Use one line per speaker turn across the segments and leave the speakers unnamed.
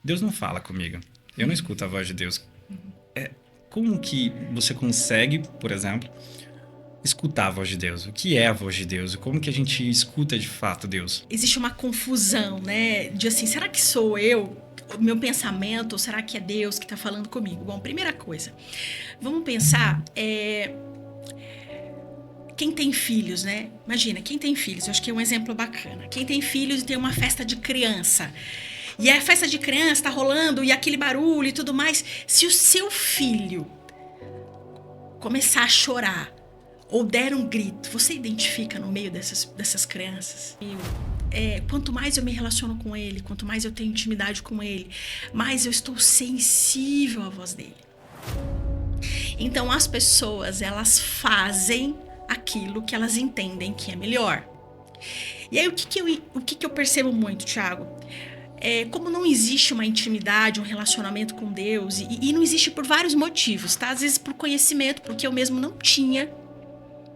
Deus não fala comigo. Eu não escuto a voz de Deus. Como que você consegue, por exemplo, escutar a voz de Deus? O que é a voz de Deus? Como que a gente escuta de fato Deus?
Existe uma confusão, né? De assim, será que sou eu? O meu pensamento? Ou será que é Deus que está falando comigo? Bom, primeira coisa, vamos pensar, quem tem filhos, né? Imagina, quem tem filhos, eu acho que é um exemplo bacana. Quem tem filhos e tem uma festa de criança. E a festa de criança tá rolando e aquele barulho e tudo mais. Se o seu filho começar a chorar ou der um grito, você identifica no meio dessas crianças? Quanto mais eu me relaciono com ele, quanto mais eu tenho intimidade com ele, mais eu estou sensível à voz dele. Então as pessoas, elas fazem aquilo que elas entendem que é melhor. E aí o que eu percebo muito, Thiago? Como não existe uma intimidade, um relacionamento com Deus, e não existe por vários motivos, tá? Às vezes por conhecimento, porque eu mesmo não tinha.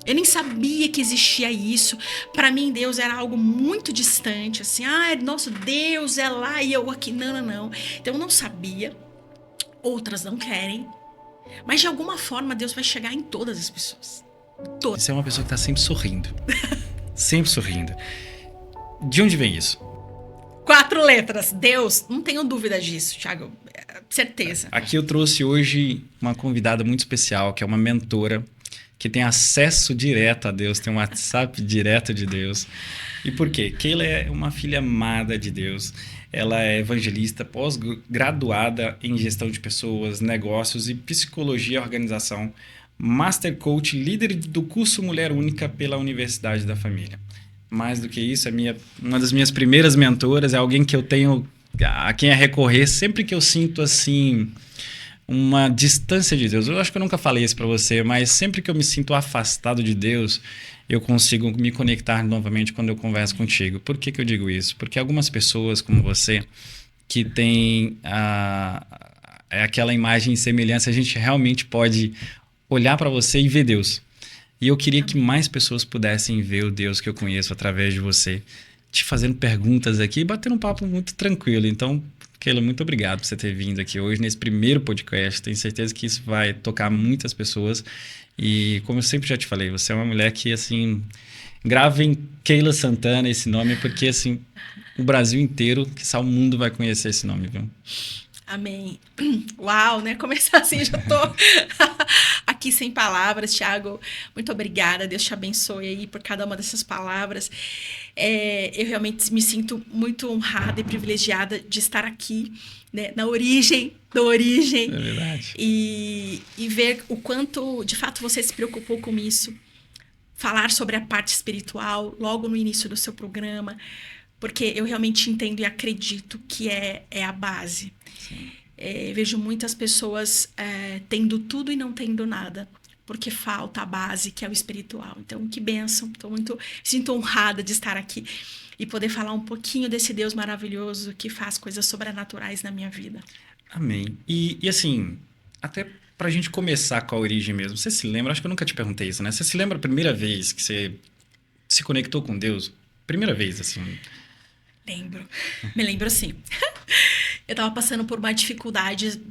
Eu nem sabia que existia isso. Para mim, Deus era algo muito distante, assim, nosso Deus é lá e eu aqui. Não, não, não. Então eu não sabia. Outras não querem. Mas de alguma forma Deus vai chegar em todas as pessoas.
Você é uma pessoa que tá sempre sorrindo. Sempre sorrindo. De onde vem isso?
4 letras, Deus, não tenho dúvida disso, Thiago, certeza.
Aqui eu trouxe hoje uma convidada muito especial, que é uma mentora, que tem acesso direto a Deus, tem um WhatsApp direto de Deus. E por quê? Keila é uma filha amada de Deus. Ela é evangelista, pós-graduada em gestão de pessoas, negócios e psicologia e organização, Master Coach, líder do curso Mulher Única pela Universidade da Família. Mais do que isso, uma das minhas primeiras mentoras, é alguém que eu tenho a quem recorrer sempre que eu sinto assim uma distância de Deus. Eu acho que eu nunca falei isso para você, mas sempre que eu me sinto afastado de Deus, eu consigo me conectar novamente quando eu converso contigo. Por que eu digo isso? Porque algumas pessoas como você, que tem aquela imagem e semelhança, a gente realmente pode olhar para você e ver Deus. E eu queria que mais pessoas pudessem ver o Deus que eu conheço através de você, te fazendo perguntas aqui e batendo um papo muito tranquilo. Então, Keila, muito obrigado por você ter vindo aqui hoje nesse primeiro podcast. Tenho certeza que isso vai tocar muitas pessoas. E como eu sempre já te falei, você é uma mulher que, assim, gravem Keila Santana esse nome, porque, assim, o Brasil inteiro, quiçá o mundo vai conhecer esse nome, viu?
Amém. Uau, né? Começar assim, já tô aqui sem palavras, Thiago. Muito obrigada. Deus te abençoe aí por cada uma dessas palavras. Eu realmente me sinto muito honrada e privilegiada de estar aqui, né, na origem da origem.
É verdade.
E ver o quanto, de fato, você se preocupou com isso. Falar sobre a parte espiritual logo no início do seu programa. Porque eu realmente entendo e acredito que é a base. Vejo muitas pessoas tendo tudo e não tendo nada, porque falta a base, que é o espiritual. Então, que bênção. Sinto honrada de estar aqui e poder falar um pouquinho desse Deus maravilhoso que faz coisas sobrenaturais na minha vida.
Amém. E assim, até pra gente começar com a origem mesmo, você se lembra? Acho que eu nunca te perguntei isso, né? Você se lembra a primeira vez que você se conectou com Deus? Primeira vez, assim.
Lembro. Me lembro, sim. Eu estava passando por uma dificuldade,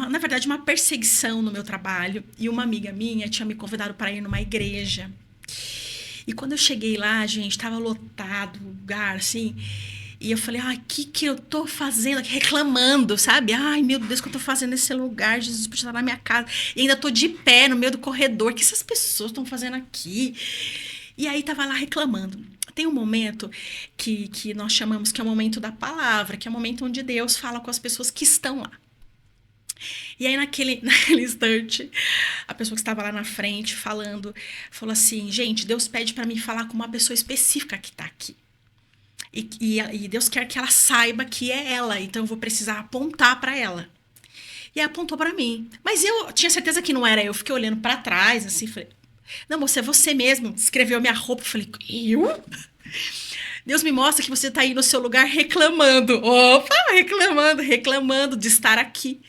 na verdade, uma perseguição no meu trabalho. E uma amiga minha tinha me convidado para ir numa igreja. E quando eu cheguei lá, gente, estava lotado o lugar, assim. E eu falei, o que eu tô fazendo aqui? Reclamando, sabe? Ai, meu Deus, o que eu tô fazendo nesse lugar? Jesus podia estar na minha casa. E ainda tô de pé no meio do corredor. O que essas pessoas estão fazendo aqui? E aí tava lá reclamando. Tem um momento que nós chamamos que é o momento da palavra, que é o momento onde Deus fala com as pessoas que estão lá. E aí naquele instante, a pessoa que estava lá na frente falando, falou assim, gente, Deus pede para mim falar com uma pessoa específica que está aqui. E Deus quer que ela saiba que é ela, então eu vou precisar apontar para ela. E aí apontou para mim. Mas eu tinha certeza que não era eu, fiquei olhando para trás, assim, falei... Não, moça, é você mesmo. Escreveu minha roupa. Eu falei, eu? Deus me mostra que você tá aí no seu lugar reclamando. Opa, reclamando de estar aqui.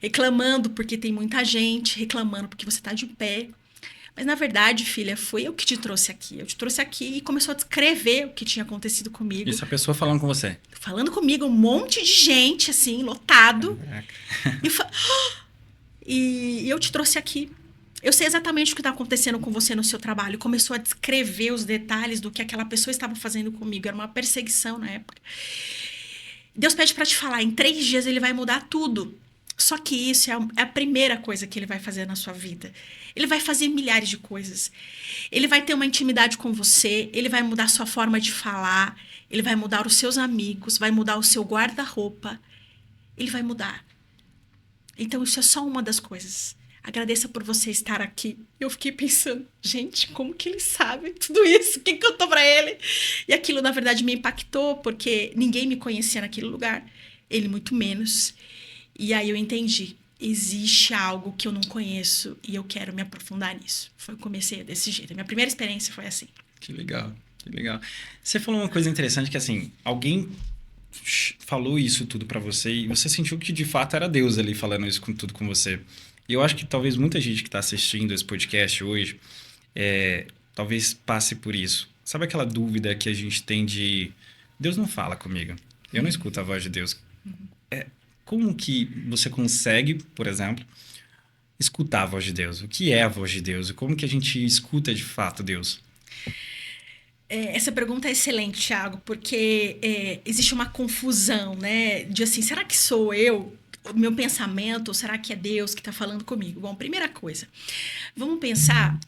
Reclamando porque tem muita gente. Reclamando porque você tá de pé. Mas, na verdade, filha, foi eu que te trouxe aqui. Eu te trouxe aqui e começou a descrever o que tinha acontecido comigo.
Isso, a pessoa falando com você.
Falando comigo, um monte de gente, assim, lotado. E eu te trouxe aqui. Eu sei exatamente o que está acontecendo com você no seu trabalho. Começou a descrever os detalhes do que aquela pessoa estava fazendo comigo. Era uma perseguição na época. Deus pede para te falar, em 3 dias ele vai mudar tudo. Só que isso é a primeira coisa que ele vai fazer na sua vida. Ele vai fazer milhares de coisas. Ele vai ter uma intimidade com você, ele vai mudar a sua forma de falar, ele vai mudar os seus amigos, vai mudar o seu guarda-roupa. Ele vai mudar. Então isso é só uma das coisas. Agradeça por você estar aqui. Eu fiquei pensando, gente, como que ele sabe tudo isso? Quem contou pra ele? E aquilo, na verdade, me impactou, porque ninguém me conhecia naquele lugar. Ele muito menos. E aí eu entendi. Existe algo que eu não conheço e eu quero me aprofundar nisso. Comecei desse jeito. A minha primeira experiência foi assim.
Que legal, que legal. Você falou uma coisa interessante que, assim, alguém falou isso tudo pra você e você sentiu que, de fato, era Deus ali falando isso tudo com você. E eu acho que talvez muita gente que está assistindo esse podcast hoje talvez passe por isso. Sabe aquela dúvida que a gente tem de Deus não fala comigo, eu não escuto a voz de Deus. Como que você consegue, por exemplo, escutar a voz de Deus? O que é a voz de Deus? E como que a gente escuta de fato Deus?
Essa pergunta é excelente, Thiago, porque existe uma confusão, né? De assim, será que sou eu? O meu pensamento, ou será que é Deus que está falando comigo? Bom, primeira coisa, vamos pensar,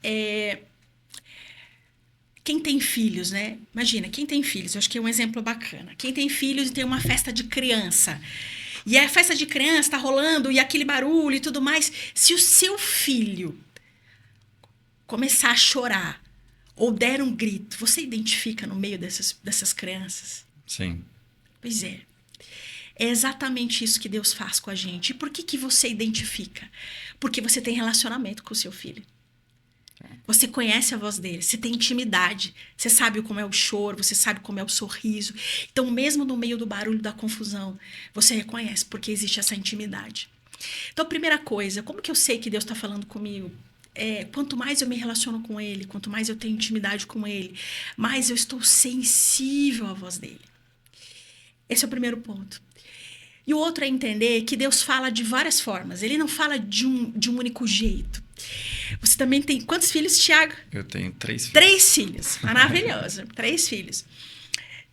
quem tem filhos, né? Imagina, quem tem filhos, eu acho que é um exemplo bacana. Quem tem filhos e tem uma festa de criança, e a festa de criança está rolando, e aquele barulho e tudo mais, se o seu filho começar a chorar, ou der um grito, você identifica no meio dessas crianças?
Sim.
Pois é. É exatamente isso que Deus faz com a gente. E por que você identifica? Porque você tem relacionamento com o seu filho. Você conhece a voz dele, você tem intimidade, você sabe como é o choro, você sabe como é o sorriso. Então, mesmo no meio do barulho, da confusão, você reconhece, porque existe essa intimidade. Então, a primeira coisa, como que eu sei que Deus está falando comigo? Quanto mais eu me relaciono com ele, quanto mais eu tenho intimidade com ele, mais eu estou sensível à voz dele. Esse é o primeiro ponto. E o outro é entender que Deus fala de várias formas. Ele não fala de um único jeito. Você também tem quantos filhos, Thiago?
Eu tenho 3 filhos.
3 filhos. Maravilhoso. 3 filhos.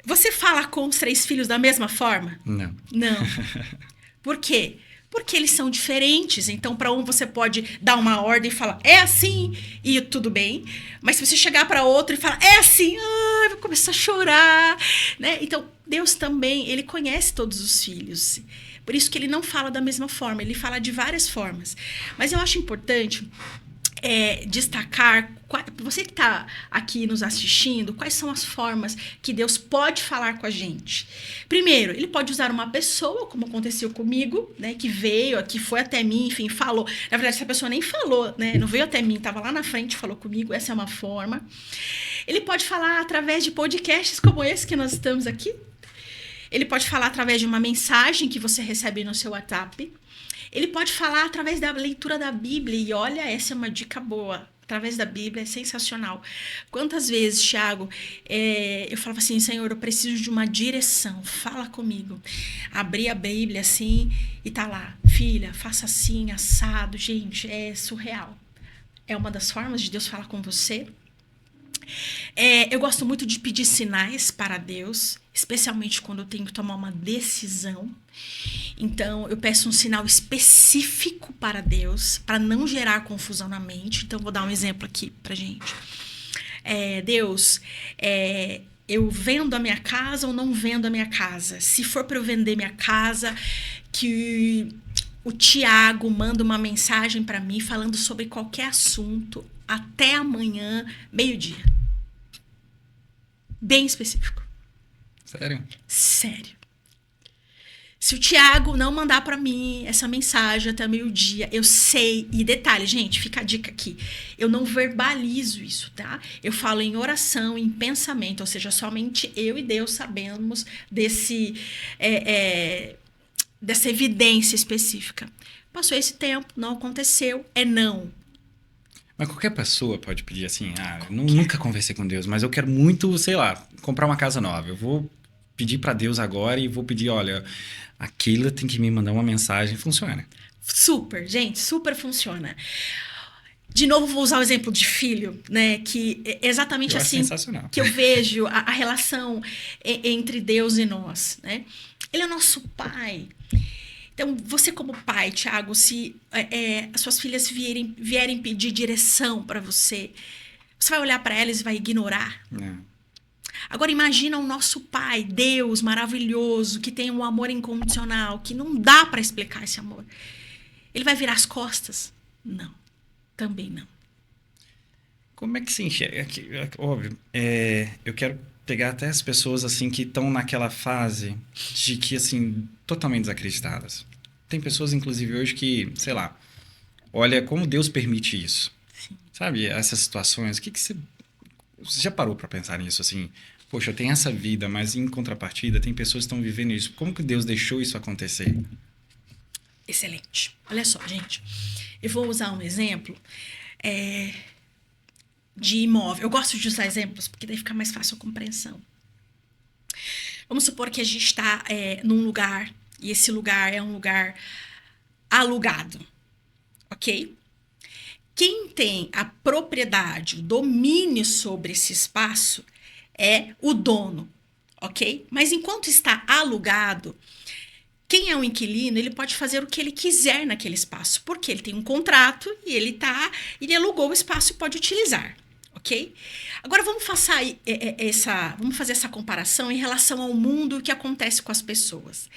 Você fala com os 3 filhos da mesma forma?
Não.
Não. Por quê? Porque eles são diferentes. Então, para um, você pode dar uma ordem e falar, é assim, e tudo bem. Mas se você chegar para outro e falar, é assim, vai começar a chorar, né? Então, Deus também, ele conhece todos os filhos. Por isso que ele não fala da mesma forma, ele fala de várias formas. Mas eu acho importante destacar, você que está aqui nos assistindo, quais são as formas que Deus pode falar com a gente. Primeiro, ele pode usar uma pessoa, como aconteceu comigo, né, que veio aqui, foi até mim, enfim, falou. Na verdade, essa pessoa nem falou, né, não veio até mim, estava lá na frente, falou comigo, essa é uma forma. Ele pode falar através de podcasts como esse que nós estamos aqui. Ele pode falar através de uma mensagem que você recebe no seu WhatsApp. Ele pode falar através da leitura da Bíblia. E olha, essa é uma dica boa. Através da Bíblia é sensacional. Quantas vezes, Thiago, eu falava assim, Senhor, eu preciso de uma direção. Fala comigo. Abri a Bíblia assim e tá lá. Filha, faça assim, assado. Gente, é surreal. É uma das formas de Deus falar com você. Eu gosto muito de pedir sinais para Deus, especialmente quando eu tenho que tomar uma decisão. Então, eu peço um sinal específico para Deus, para não gerar confusão na mente. Então, vou dar um exemplo aqui para gente. Deus, eu vendo a minha casa ou não vendo a minha casa? Se for para eu vender minha casa, que o Tiago manda uma mensagem para mim falando sobre qualquer assunto até amanhã, meio-dia. Bem específico.
Sério?
Sério. Se o Tiago não mandar para mim essa mensagem até meio-dia, eu sei. E detalhe, gente, fica a dica aqui. Eu não verbalizo isso, tá? Eu falo em oração, em pensamento. Ou seja, somente eu e Deus sabemos dessa evidência específica. Passou esse tempo, não aconteceu, não.
Mas qualquer pessoa pode pedir assim, nunca conversei com Deus, mas eu quero muito, sei lá, comprar uma casa nova. Eu vou pedir para Deus agora e vou pedir, olha, a Keila tem que me mandar uma mensagem. Funciona.
Super, gente, super funciona. De novo, vou usar o exemplo de filho, né? Que é exatamente
Eu acho
assim
sensacional.
que eu vejo a relação entre Deus e nós, né? Ele é nosso pai. Então, você como pai, Thiago, se as suas filhas vierem pedir direção para você, você vai olhar para elas e vai ignorar?
Não.
Agora, imagina o nosso pai, Deus maravilhoso, que tem um amor incondicional, que não dá para explicar esse amor. Ele vai virar as costas? Não, também não.
Como é que se enxerga? Óbvio, eu quero pegar até as pessoas assim que estão naquela fase de que, assim, totalmente desacreditadas. Tem pessoas, inclusive, hoje que, sei lá, olha como Deus permite isso.
Sim.
Sabe, essas situações, o que você já parou para pensar nisso, assim? Poxa, eu tenho essa vida, mas em contrapartida tem pessoas que estão vivendo isso. Como que Deus deixou isso acontecer?
Excelente. Olha só, gente. Eu vou usar um exemplo de imóvel. Eu gosto de usar exemplos, porque daí fica mais fácil a compreensão. Vamos supor que a gente está num lugar, e esse lugar é um lugar alugado, ok? Quem tem a propriedade, o domínio sobre esse espaço é o dono, ok? Mas enquanto está alugado, quem é o inquilino, ele pode fazer o que ele quiser naquele espaço, porque ele tem um contrato e ele alugou o espaço e pode utilizar, ok? Agora vamos fazer essa comparação em relação ao mundo e o que acontece com as pessoas.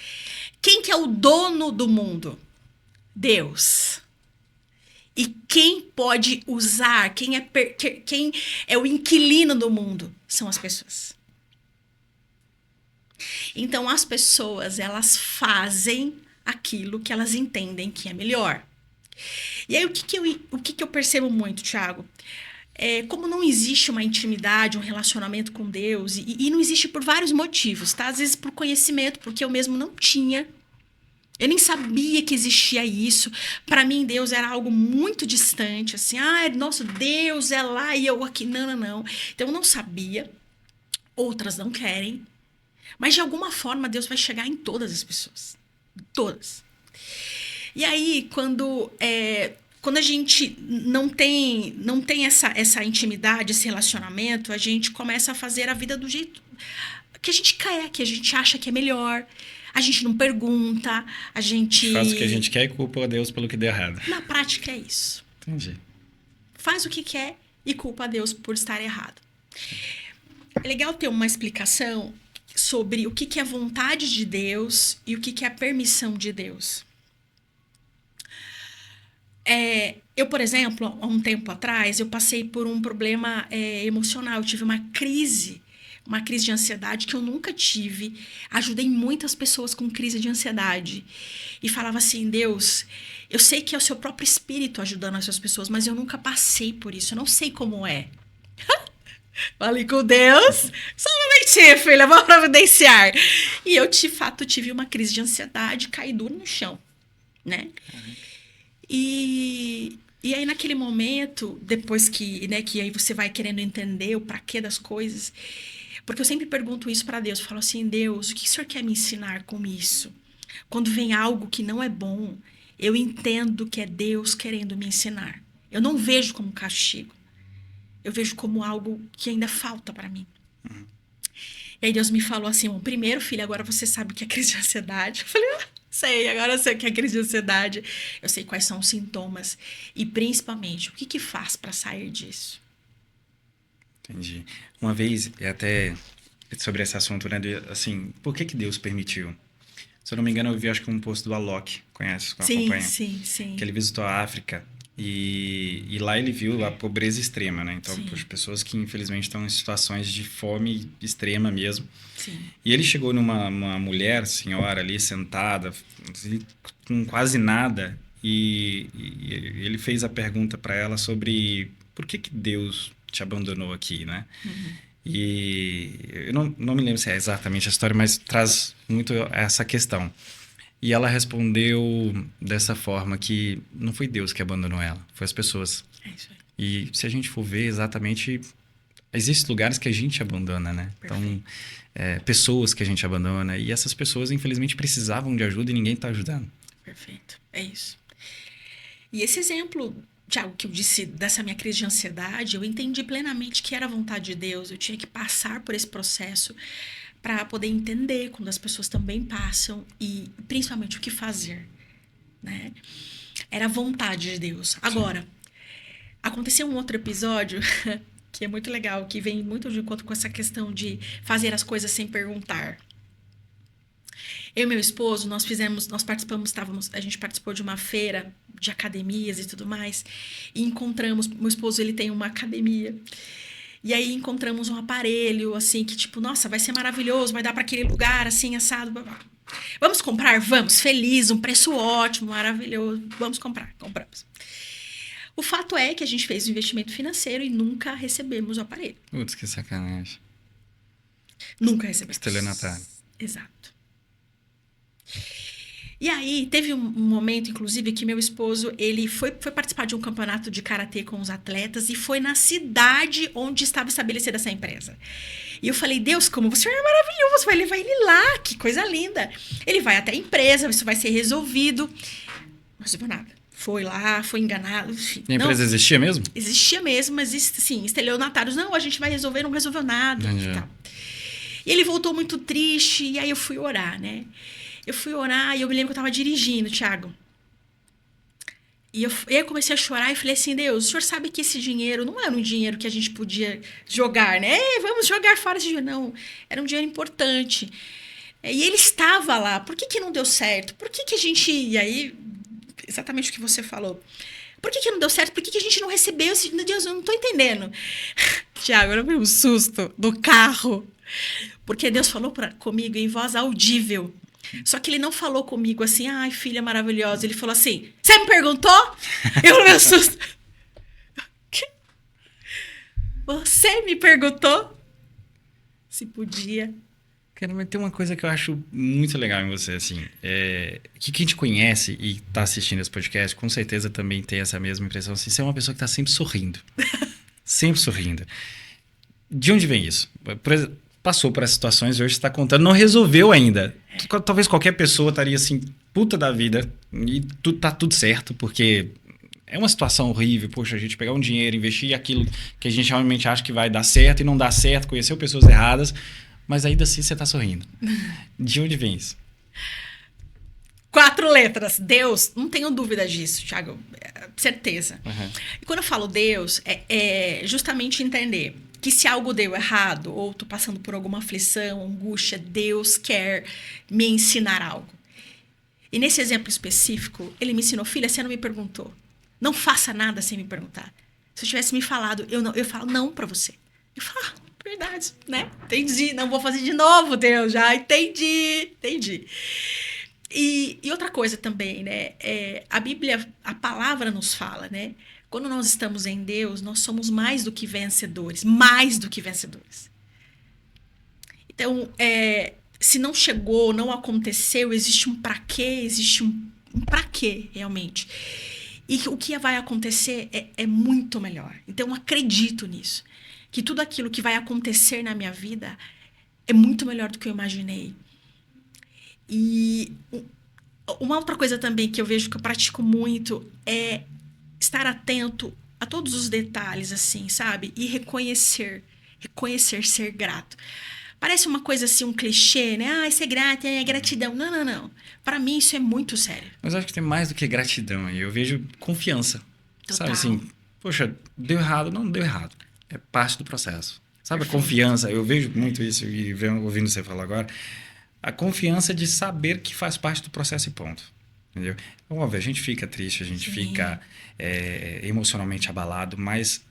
Quem que é o dono do mundo? Deus. E quem pode usar, quem é o inquilino do mundo? São as pessoas. Então, as pessoas, elas fazem aquilo que elas entendem que é melhor. E aí, o que eu percebo muito, Thiago? Como não existe uma intimidade, um relacionamento com Deus, e não existe por vários motivos, tá? Às vezes por conhecimento, porque eu mesmo não tinha. Eu nem sabia que existia isso. Para mim, Deus era algo muito distante, assim. Nosso Deus é lá e eu aqui. Não, não, não. Então, eu não sabia. Outras não querem. Mas, de alguma forma, Deus vai chegar em todas as pessoas. Todas. E aí, quando a gente não tem essa intimidade, esse relacionamento, a gente começa a fazer a vida do jeito que a gente quer, que a gente acha que é melhor. A gente não pergunta, a gente...
Faz o que a gente quer e culpa a Deus pelo que deu errado.
Na prática é isso.
Entendi.
Faz o que quer e culpa a Deus por estar errado. É legal ter uma explicação sobre o que é vontade de Deus e o que é a permissão de Deus. Eu, por exemplo, há um tempo atrás, eu passei por um problema emocional. Eu tive uma crise de ansiedade que eu nunca tive. Ajudei muitas pessoas com crise de ansiedade. E falava assim, Deus, eu sei que é o seu próprio espírito ajudando essas pessoas, mas eu nunca passei por isso. Eu não sei como é. Falei com Deus, só uma mentir, filha, vou providenciar. E eu, de fato, tive uma crise de ansiedade, caí duro no chão, né? E aí, naquele momento, depois que aí você vai querendo entender o pra quê das coisas, porque eu sempre pergunto isso para Deus, eu falo assim, Deus, o que o Senhor quer me ensinar com isso? Quando vem algo que não é bom, eu entendo que é Deus querendo me ensinar. Eu não vejo como castigo. Eu vejo como algo que ainda falta para mim.
Uhum.
E aí Deus me falou assim, primeiro, filha, agora você sabe o que é crise de ansiedade. Eu falei, sei, agora eu sei o que é crise de ansiedade. Eu sei quais são os sintomas. E, principalmente, o que faz para sair disso?
Entendi. Uma vez, até sobre esse assunto, né, assim, por que Deus permitiu? Se eu não me engano, eu vi, acho que um post do Alok, conhece? Acompanha?
Sim.
Que ele visitou a África e lá ele viu a pobreza extrema, né? Então, as pessoas que infelizmente estão em situações de fome extrema mesmo.
Sim.
E ele chegou numa mulher, senhora ali, sentada, com quase nada, e ele fez a pergunta para ela sobre por que Deus te abandonou aqui, né?
Uhum.
E eu não me lembro se é exatamente a história, mas traz muito essa questão. E ela respondeu dessa forma que não foi Deus que abandonou ela, foi as pessoas.
É isso aí.
E se a gente for ver exatamente, existem lugares que a gente abandona, né? Então, pessoas que a gente abandona. E essas pessoas, infelizmente, precisavam de ajuda e ninguém está ajudando.
Perfeito. É isso. E esse exemplo, Tiago, que eu disse dessa minha crise de ansiedade, eu entendi plenamente que era a vontade de Deus. Eu tinha que passar por esse processo para poder entender quando as pessoas também passam e principalmente o que fazer, né? Era a vontade de Deus. Agora, aconteceu um outro episódio que é muito legal, que vem muito de encontro com essa questão de fazer as coisas sem perguntar. Eu e meu esposo, a gente participou de uma feira de academias e tudo mais, e encontramos, meu esposo, ele tem uma academia, e aí encontramos um aparelho, assim, que tipo, nossa, vai ser maravilhoso, vai dar para aquele lugar, assim, assado, blá, blá. Vamos comprar? Vamos, feliz, um preço ótimo, maravilhoso, vamos comprar, compramos. O fato é que a gente fez um investimento financeiro e nunca recebemos o aparelho.
Putz, que sacanagem.
Nunca recebemos.
Estelionatário.
Exato. E aí, teve um momento, inclusive, que meu esposo, ele foi participar de um campeonato de karatê com os atletas e foi na cidade onde estava estabelecida essa empresa. E eu falei, Deus, como o senhor é maravilhoso, vai levar ele lá, que coisa linda. Ele vai até a empresa, isso vai ser resolvido. Não resolveu nada. Foi lá, foi enganado, enfim.
E a empresa existia mesmo?
Existia mesmo, mas sim, estelionatários. Não, a gente vai resolver, não resolveu nada. E tal. E ele voltou muito triste, e aí eu fui orar, né? Eu fui orar e eu me lembro que eu estava dirigindo, Thiago. E eu comecei a chorar e falei assim, Deus, o senhor sabe que esse dinheiro não era um dinheiro que a gente podia jogar, né? Vamos jogar fora esse dinheiro. Não, era um dinheiro importante. E ele estava lá. Por que não deu certo? Por que a gente... E aí, exatamente o que você falou. Por que não deu certo? Por que a gente não recebeu esse... Meu Deus, eu não estou entendendo. Thiago, eu vi um susto no carro. Porque Deus falou comigo em voz audível. Só que ele não falou comigo assim, ai, filha maravilhosa. Ele falou assim, você me perguntou? Eu me assusto. Você me perguntou se podia.
Cara, mas tem uma coisa que eu acho muito legal em você, assim, que quem te conhece e tá assistindo esse podcast, com certeza também tem essa mesma impressão, assim, você é uma pessoa que tá sempre sorrindo. Sempre sorrindo. De onde vem isso? Por exemplo, passou por essas situações e hoje está contando, não resolveu ainda. Talvez qualquer pessoa estaria assim, puta da vida, e tá tudo certo, porque é uma situação horrível. Poxa, a gente pegar um dinheiro, investir aquilo que a gente realmente acha que vai dar certo e não dá certo, conheceu pessoas erradas, mas ainda assim você tá sorrindo. De onde vem isso?
4 letras, Deus, não tenho dúvida disso, Thiago, certeza.
Uhum.
E quando eu falo Deus, é justamente entender que se algo deu errado, ou tô passando por alguma aflição, angústia, Deus quer me ensinar algo. E nesse exemplo específico, ele me ensinou, filha, você não me perguntou. Não faça nada sem me perguntar. Se eu tivesse me falado, eu falo não pra você. Eu falo, verdade, né? Entendi, não vou fazer de novo, Deus, já entendi. E outra coisa também, né? A Bíblia, a palavra nos fala, né? Quando nós estamos em Deus, nós somos mais do que vencedores. Mais do que vencedores. Então, se não chegou, não aconteceu, existe um pra quê, existe um pra quê, realmente. E o que vai acontecer é muito melhor. Então, acredito nisso. Que tudo aquilo que vai acontecer na minha vida é muito melhor do que eu imaginei. E uma outra coisa também que eu vejo que eu pratico muito é estar atento a todos os detalhes, assim, sabe? E reconhecer, ser grato. Parece uma coisa assim, um clichê, né? Ah, ser grato é gratidão. Não. Para mim, isso é muito sério.
Mas eu acho que tem mais do que gratidão aí. Eu vejo confiança.
Total.
Sabe assim, poxa, deu errado, não deu errado. É parte do processo. Sabe,
Perfeito.
A confiança, eu vejo muito isso e ouvindo você falar agora. A confiança de saber que faz parte do processo e ponto. Entendeu? Óbvio, a gente fica triste, a gente
Sim.
fica emocionalmente abalado, mas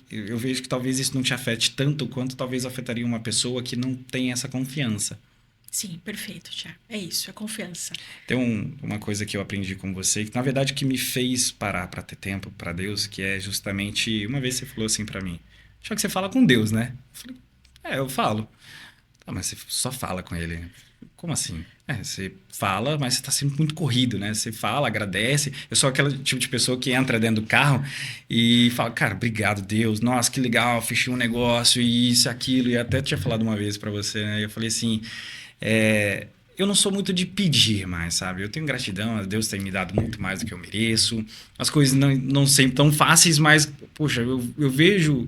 eu vejo que talvez isso não te afete tanto quanto talvez afetaria uma pessoa que não tem essa confiança.
Sim, perfeito, Tiago. É isso, é confiança.
Tem uma coisa que eu aprendi com você, que na verdade que me fez parar para ter tempo para Deus, que é justamente, uma vez você falou assim para mim, só que você fala com Deus, né? Eu falei, eu falo. Ah, mas você só fala com ele. Como assim? Você fala, mas você tá sendo muito corrido, né? Você fala, agradece. Eu sou aquele tipo de pessoa que entra dentro do carro e fala, cara, obrigado, Deus. Nossa, que legal, fechei um negócio e isso, aquilo. E até tinha falado uma vez pra você, né? Eu falei assim, eu não sou muito de pedir mais, sabe? Eu tenho gratidão, Deus tem me dado muito mais do que eu mereço. As coisas não sempre tão fáceis, mas, poxa, eu vejo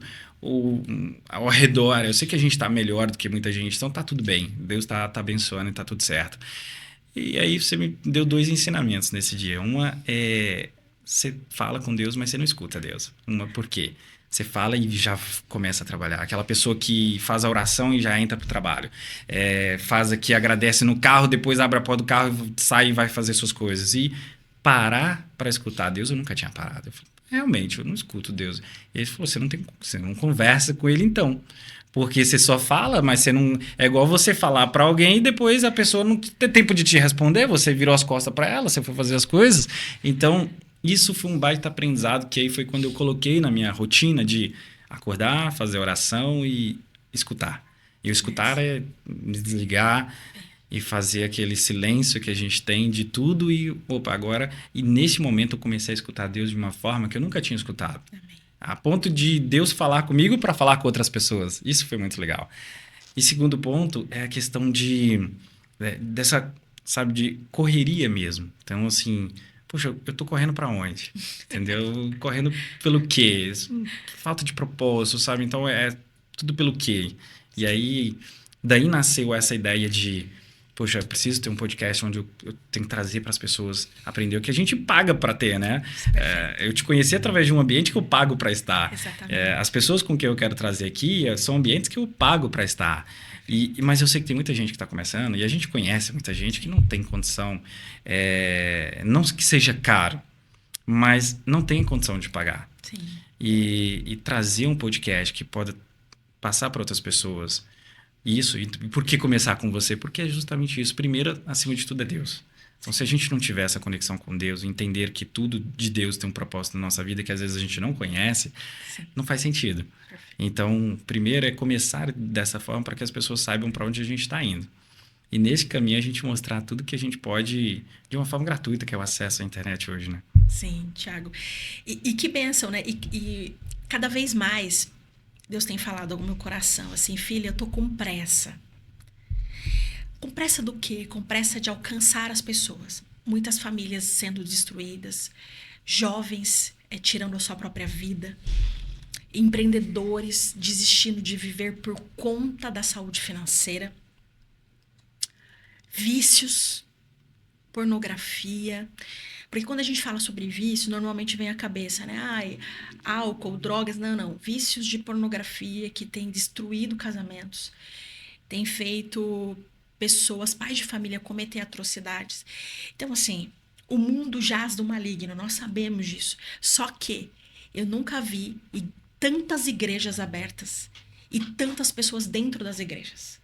ao redor. Eu sei que a gente tá melhor do que muita gente, então tá tudo bem. Deus tá abençoando e tá tudo certo. E aí você me deu dois ensinamentos nesse dia. Uma é, você fala com Deus, mas você não escuta Deus. Uma, por quê? Você fala e já começa a trabalhar. Aquela pessoa que faz a oração e já entra pro trabalho. Faz aqui, agradece no carro, depois abre a porta do carro, sai e vai fazer suas coisas. E parar para escutar Deus, eu nunca tinha parado. Eu falei, realmente, eu não escuto Deus. E ele falou, você não conversa com ele então. Porque você só fala, mas você não... É igual você falar para alguém e depois a pessoa não tem tempo de te responder, você virou as costas para ela, você foi fazer as coisas. Então, isso foi um baita aprendizado, que aí foi quando eu coloquei na minha rotina de acordar, fazer oração e escutar. E o escutar é me desligar e fazer aquele silêncio que a gente tem de tudo e, opa, agora... E nesse momento eu comecei a escutar Deus de uma forma que eu nunca tinha escutado. Amém. A ponto de Deus falar comigo para falar com outras pessoas. Isso foi muito legal. E segundo ponto é a questão dessa, sabe, de correria mesmo. Então, assim, poxa, eu tô correndo para onde? Entendeu? Correndo pelo quê? Falta de propósito, sabe? Então, é tudo pelo quê? E aí, daí nasceu essa ideia de... Poxa, eu preciso ter um podcast onde eu tenho que trazer para as pessoas aprender o que a gente paga para ter, né? Eu te conheci através de um ambiente que eu pago para estar. Exatamente. As pessoas com quem eu quero trazer aqui são ambientes que eu pago para estar. Mas eu sei que tem muita gente que está começando e a gente conhece muita gente que não tem condição, não que seja caro, mas não tem condição de pagar.
Sim.
E trazer um podcast que pode passar para outras pessoas... Isso, e por que começar com você? Porque é justamente isso. Primeiro, acima de tudo, é Deus. Então, se a gente não tiver essa conexão com Deus, entender que tudo de Deus tem um propósito na nossa vida que às vezes a gente não conhece, sim, não faz sentido. Perfeito. Então, primeiro é começar dessa forma para que as pessoas saibam para onde a gente está indo. E nesse caminho a gente mostrar tudo que a gente pode de uma forma gratuita, que é o acesso à internet hoje, né?
Sim, Thiago. E que bênção, né? E cada vez mais... Deus tem falado ao meu coração, assim, filha, eu tô com pressa. Com pressa do quê? Com pressa de alcançar as pessoas. Muitas famílias sendo destruídas, jovens tirando a sua própria vida, empreendedores desistindo de viver por conta da saúde financeira, vícios, pornografia... Porque quando a gente fala sobre vício, normalmente vem à cabeça, né? Álcool, drogas, não. Vícios de pornografia que têm destruído casamentos, têm feito pessoas, pais de família, cometer atrocidades. Então, assim, o mundo jaz do maligno, nós sabemos disso. Só que eu nunca vi tantas igrejas abertas e tantas pessoas dentro das igrejas.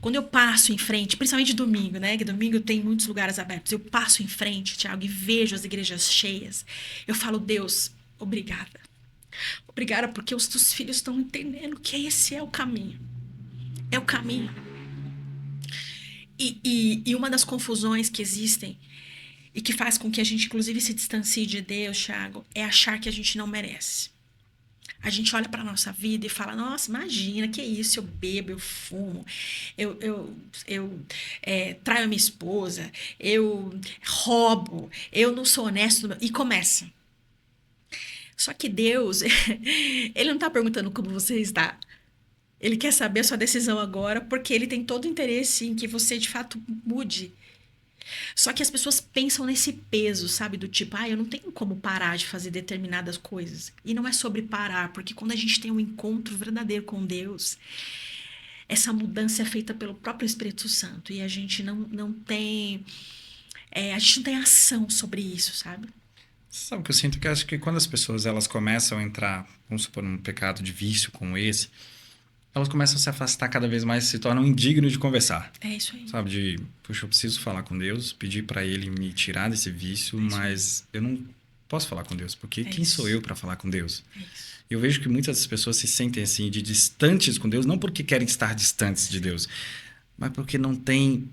Quando eu passo em frente, principalmente domingo, né? Que domingo tem muitos lugares abertos. Eu passo em frente, Thiago, e vejo as igrejas cheias. Eu falo, Deus, obrigada. Obrigada porque os teus filhos estão entendendo que esse é o caminho. É o caminho. E uma das confusões que existem e que faz com que a gente, inclusive, se distancie de Deus, Thiago, é achar que a gente não merece. A gente olha para a nossa vida e fala, nossa, imagina, que isso, eu bebo, eu fumo, eu traio a minha esposa, eu roubo, eu não sou honesto, e começa. Só que Deus, ele não está perguntando como você está. Ele quer saber a sua decisão agora, porque ele tem todo o interesse em que você, de fato, mude. Só que as pessoas pensam nesse peso, sabe? Do tipo, eu não tenho como parar de fazer determinadas coisas. E não é sobre parar, porque quando a gente tem um encontro verdadeiro com Deus, essa mudança é feita pelo próprio Espírito Santo. E a gente não tem... a gente não tem ação sobre isso, sabe?
Sabe o que eu sinto? Que eu acho que quando as pessoas elas começam a entrar, vamos supor, num pecado de vício como esse, elas começam a se afastar cada vez mais, se tornam indignos de conversar.
É isso aí.
Sabe, puxa, eu preciso falar com Deus, pedir para Ele me tirar desse vício, mas eu não posso falar com Deus, porque quem
isso.
sou eu para falar com Deus?
É isso.
Eu vejo que muitas das pessoas se sentem assim, de distantes com Deus, não porque querem estar distantes de Deus, mas porque não tem,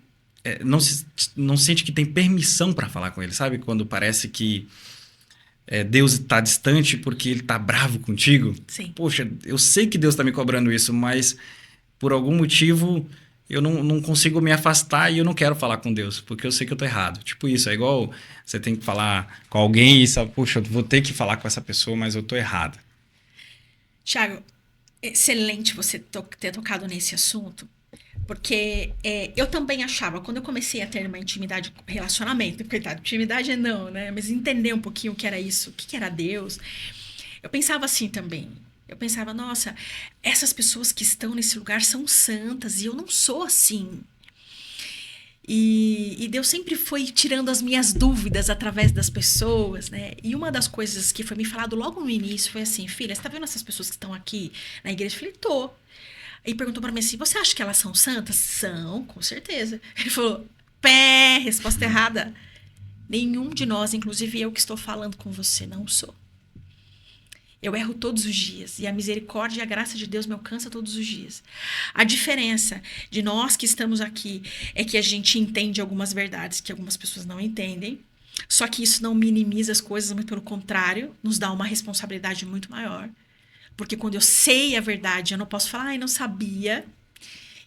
não sente que tem permissão para falar com Ele, sabe? Quando parece que Deus está distante porque Ele está bravo contigo.
Sim.
Poxa, eu sei que Deus está me cobrando isso, mas por algum motivo eu não consigo me afastar e eu não quero falar com Deus, porque eu sei que eu tô errado. Tipo isso, é igual você tem que falar com alguém e sabe, puxa, eu vou ter que falar com essa pessoa, mas eu tô errado.
Tiago, excelente você ter tocado nesse assunto, porque eu também achava, quando eu comecei a ter uma intimidade, relacionamento, coitado, intimidade não, né? Mas entender um pouquinho o que era isso, o que era Deus, eu pensava assim também. Eu pensava, nossa, essas pessoas que estão nesse lugar são santas e eu não sou assim. E Deus sempre foi tirando as minhas dúvidas através das pessoas, né? E uma das coisas que foi me falado logo no início foi assim, filha, você tá vendo essas pessoas que estão aqui na igreja? Eu falei, tô. Aí perguntou pra mim assim, você acha que elas são santas? São, com certeza. Ele falou, pé, resposta errada. Nenhum de nós, inclusive eu que estou falando com você, não sou. Eu erro todos os dias e a misericórdia e a graça de Deus me alcança todos os dias. A diferença de nós que estamos aqui é que a gente entende algumas verdades que algumas pessoas não entendem, só que isso não minimiza as coisas, muito pelo contrário, nos dá uma responsabilidade muito maior. Porque quando eu sei a verdade, eu não posso falar, ai, não sabia.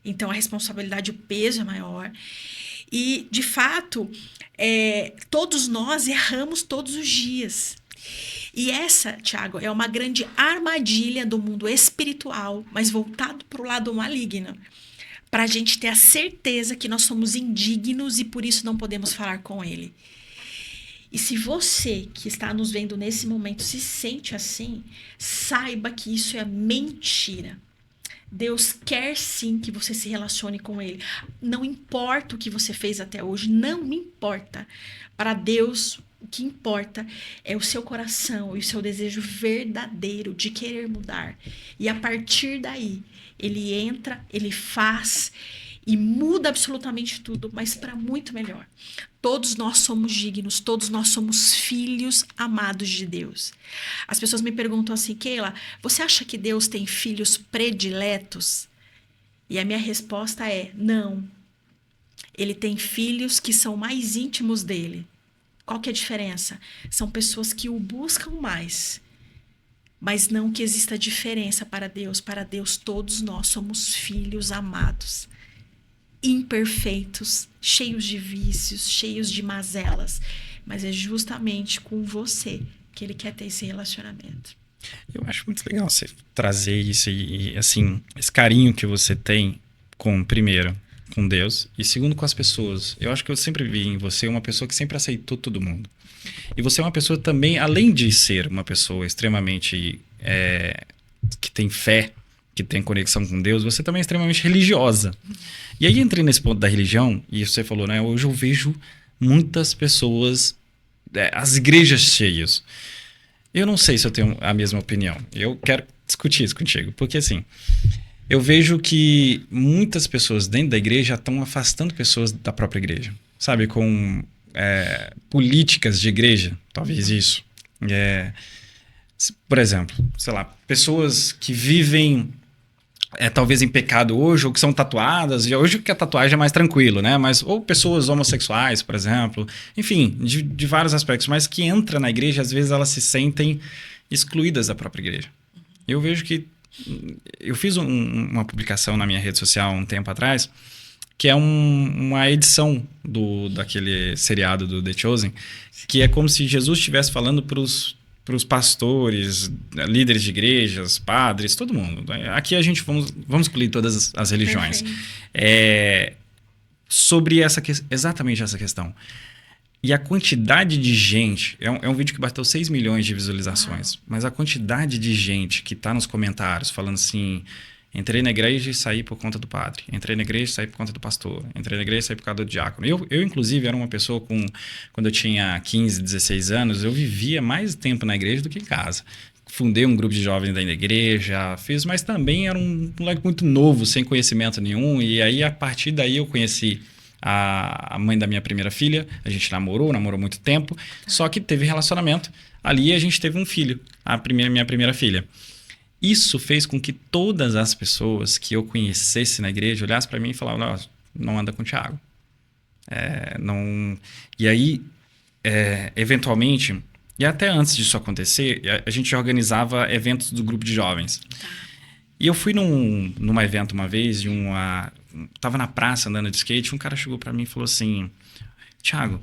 Então a responsabilidade, o peso é maior. E, de fato, todos nós erramos todos os dias. E essa, Tiago, é uma grande armadilha do mundo espiritual, mas voltado para o lado maligno, para a gente ter a certeza que nós somos indignos e por isso não podemos falar com Ele. E se você que está nos vendo nesse momento se sente assim, saiba que isso é mentira. Deus quer sim que você se relacione com Ele. Não importa o que você fez até hoje, não me importa. Para Deus, o que importa é o seu coração e o seu desejo verdadeiro de querer mudar. E a partir daí, Ele entra, Ele faz e muda absolutamente tudo, mas para muito melhor. Todos nós somos dignos, todos nós somos filhos amados de Deus. As pessoas me perguntam assim, Keila, você acha que Deus tem filhos prediletos? E a minha resposta é, não. Ele tem filhos que são mais íntimos dele. Qual que é a diferença? São pessoas que o buscam mais, mas não que exista diferença para Deus. Para Deus, todos nós somos filhos amados, imperfeitos, cheios de vícios, cheios de mazelas, mas é justamente com você que Ele quer ter esse relacionamento.
Eu acho muito legal você trazer isso e assim, esse carinho que você tem primeiro, com Deus e segundo, com as pessoas. Eu acho que eu sempre vi em você uma pessoa que sempre aceitou todo mundo. E você é uma pessoa também, além de ser uma pessoa extremamente que tem fé, que tem conexão com Deus, você também é extremamente religiosa. E aí entrei nesse ponto da religião e você falou, né? Hoje eu vejo muitas pessoas, as igrejas cheias. Eu não sei se eu tenho a mesma opinião. Eu quero discutir isso contigo, porque assim, eu vejo que muitas pessoas dentro da igreja estão afastando pessoas da própria igreja, sabe? Com políticas de igreja, talvez isso. Por exemplo, sei lá, pessoas que vivem talvez em pecado hoje, ou que são tatuadas, e hoje que a tatuagem é mais tranquilo, né? Mas, ou pessoas homossexuais, por exemplo, enfim, de vários aspectos, mas que entram na igreja, às vezes elas se sentem excluídas da própria igreja. Eu vejo que eu fiz uma publicação na minha rede social um tempo atrás, que é uma edição daquele seriado do The Chosen, que é como se Jesus estivesse falando para os pastores, líderes de igrejas, padres, todo mundo. Aqui a gente vamos incluir todas as religiões. Sobre exatamente essa questão. E a quantidade de gente... É um vídeo que bateu 6 milhões de visualizações. Mas a quantidade de gente que está nos comentários falando assim... Entrei na igreja e saí por conta do padre. Entrei na igreja e saí por conta do pastor. Entrei na igreja e saí por causa do diácono. Eu inclusive, era uma pessoa quando eu tinha 15, 16 anos, eu vivia mais tempo na igreja do que em casa. Fundei um grupo de jovens da igreja, mas também era um moleque muito novo, sem conhecimento nenhum. E aí, a partir daí, eu conheci a mãe da minha primeira filha. A gente namorou muito tempo. Só que teve relacionamento. Ali a gente teve um filho, minha primeira filha. Isso fez com que todas as pessoas que eu conhecesse na igreja olhassem para mim e falavam, não anda com o Thiago. Não... E aí, eventualmente, e até antes disso acontecer, a gente organizava eventos do grupo de jovens. E eu fui num evento uma vez, tava na praça andando de skate, um cara chegou para mim e falou assim, Thiago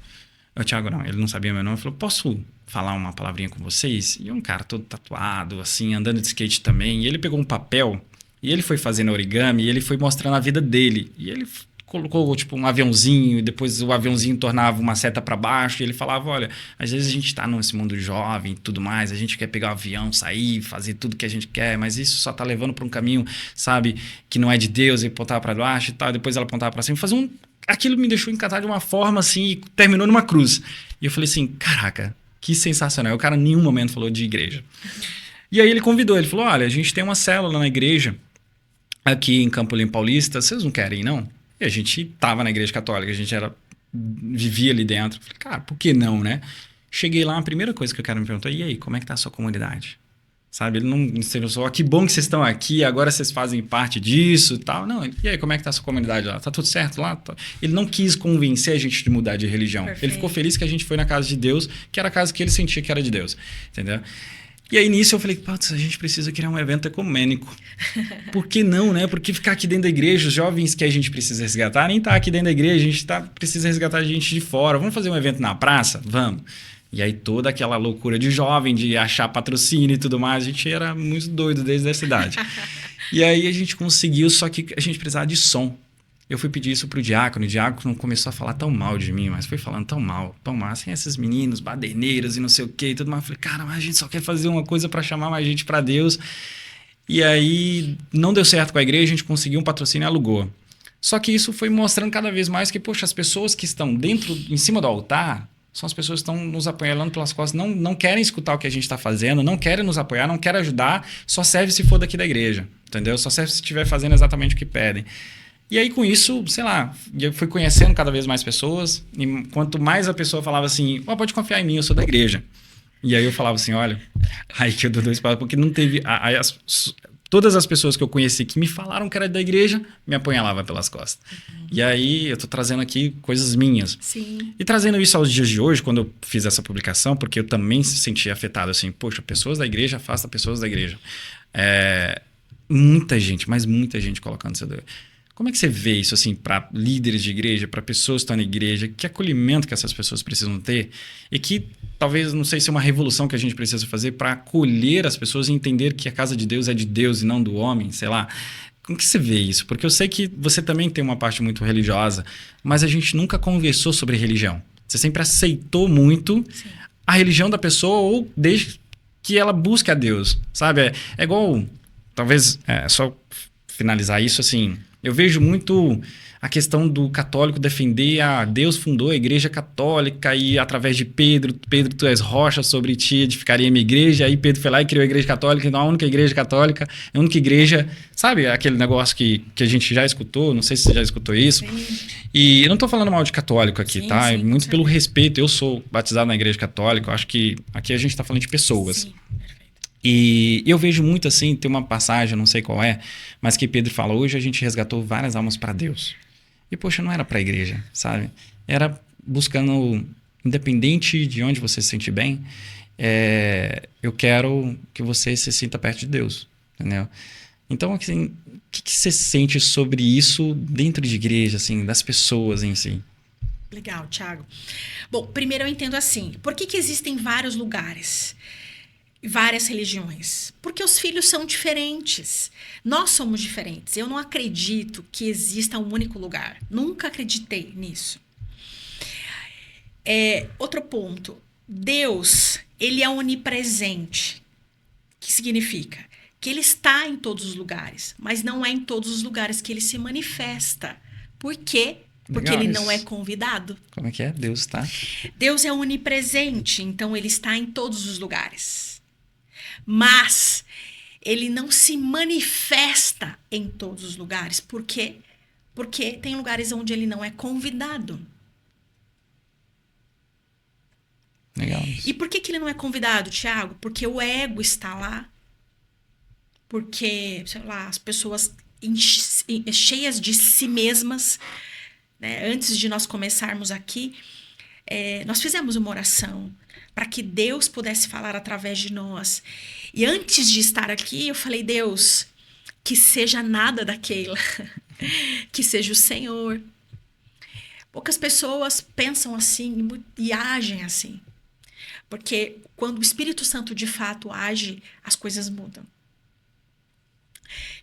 não, ele não sabia meu nome, ele falou, posso falar uma palavrinha com vocês? E um cara todo tatuado, assim, andando de skate também, e ele pegou um papel, e ele foi fazendo origami, e ele foi mostrando a vida dele, e ele colocou tipo um aviãozinho, e depois o aviãozinho tornava uma seta para baixo, e ele falava, olha, às vezes a gente tá nesse mundo jovem e tudo mais, a gente quer pegar o avião, sair, fazer tudo que a gente quer, mas isso só tá levando para um caminho, sabe, que não é de Deus, e apontar para baixo e tal, depois ela apontava para cima, aquilo me deixou encantado de uma forma assim, e terminou numa cruz. E eu falei assim, caraca, que sensacional. O cara em nenhum momento falou de igreja. E aí ele convidou, ele falou, olha, a gente tem uma célula na igreja aqui em Campo Limpo Paulista, vocês não querem ir, não? E a gente tava na igreja católica, a gente vivia ali dentro. Falei, cara, por que não, né? Cheguei lá, a primeira coisa que o cara me perguntou, e aí, como é que tá a sua comunidade? Sabe, ele não pensou, que bom que vocês estão aqui, agora vocês fazem parte disso e tal. Não, e aí, como é que tá a sua comunidade lá? Tá tudo certo lá? Ele não quis convencer a gente de mudar de religião. Perfeito. Ele ficou feliz que a gente foi na casa de Deus, que era a casa que ele sentia que era de Deus. Entendeu? E aí, nisso, eu falei, putz, a gente precisa criar um evento ecumênico. Por que não, né? Por que ficar aqui dentro da igreja? Os jovens que a gente precisa resgatar nem tá aqui dentro da igreja, a gente precisa resgatar a gente de fora. Vamos fazer um evento na praça? Vamos. E aí toda aquela loucura de jovem, de achar patrocínio e tudo mais, a gente era muito doido desde essa idade. E aí a gente conseguiu, só que a gente precisava de som. Eu fui pedir isso pro diácono, e o diácono começou a falar tão mal de mim, mas foi falando tão mal, assim, esses meninos baderneiros e não sei o que e tudo mais. Eu falei, cara, mas a gente só quer fazer uma coisa para chamar mais gente para Deus. E aí não deu certo com a igreja, a gente conseguiu um patrocínio e alugou. Só que isso foi mostrando cada vez mais que, poxa, as pessoas que estão em cima do altar, são as pessoas que estão nos apoiando pelas costas, não querem escutar o que a gente está fazendo, não querem nos apoiar, não querem ajudar, só serve se for daqui da igreja, entendeu? Só serve se estiver fazendo exatamente o que pedem. E aí, com isso, sei lá, eu fui conhecendo cada vez mais pessoas, e quanto mais a pessoa falava assim, pode confiar em mim, eu sou da igreja. E aí eu falava assim, olha, aí que eu dou dois passos, porque não teve... Todas as pessoas que eu conheci que me falaram que era da igreja, me apunhalavam pelas costas. Uhum. E aí eu tô trazendo aqui coisas minhas.
Sim.
E trazendo isso aos dias de hoje, quando eu fiz essa publicação, porque eu também se senti afetado assim, poxa, pessoas da igreja afastam pessoas da igreja. Muita gente, mas muita gente colocando isso. Como é que você vê isso assim para líderes de igreja, para pessoas que estão na igreja? Que acolhimento que essas pessoas precisam ter? E que talvez, não sei se é uma revolução que a gente precisa fazer para acolher as pessoas e entender que a casa de Deus é de Deus e não do homem, sei lá. Como que você vê isso? Porque eu sei que você também tem uma parte muito religiosa, mas a gente nunca conversou sobre religião. Você sempre aceitou muito Sim. a religião da pessoa ou desde que ela busque a Deus, sabe? É igual, talvez, só finalizar isso assim... Eu vejo muito a questão do católico defender Deus fundou a igreja católica e através de Pedro, tu és rocha, sobre ti edificaria minha igreja. Aí Pedro foi lá e criou a igreja católica, então a única igreja católica, a única igreja, sabe aquele negócio que a gente já escutou, não sei se você já escutou isso. Sim. E eu não estou falando mal de católico aqui, sim, tá? Sim, muito pelo respeito, eu sou batizado na igreja católica, eu acho que aqui a gente está falando de pessoas. Sim. E eu vejo muito assim, tem uma passagem, não sei qual é, mas que Pedro fala, hoje a gente resgatou várias almas para Deus. E poxa, não era para a igreja, sabe? Era buscando, independente de onde você se sente bem, eu quero que você se sinta perto de Deus, entendeu? Então, assim, o que você sente sobre isso dentro de igreja, assim, das pessoas em si?
Legal, Thiago. Bom, primeiro eu entendo assim, por que existem vários lugares? Várias religiões, porque os filhos são diferentes, nós somos diferentes. Eu não acredito que exista um único lugar, nunca acreditei nisso. Outro ponto, Deus, ele é onipresente, que significa que ele está em todos os lugares, mas não é em todos os lugares que ele se manifesta. Por quê? Porque ele não é convidado.
Como é que é? Deus está?
Deus é onipresente, então ele está em todos os lugares. Mas ele não se manifesta em todos os lugares. Por quê? Porque tem lugares onde ele não é convidado.
Legal.
E por que ele não é convidado, Tiago? Porque o ego está lá. Porque, sei lá, as pessoas cheias de si mesmas, né? Antes de nós começarmos aqui, nós fizemos uma oração para que Deus pudesse falar através de nós. E antes de estar aqui, eu falei, Deus, que seja nada da Keila, que seja o Senhor. Poucas pessoas pensam assim e agem assim. Porque quando o Espírito Santo de fato age, as coisas mudam.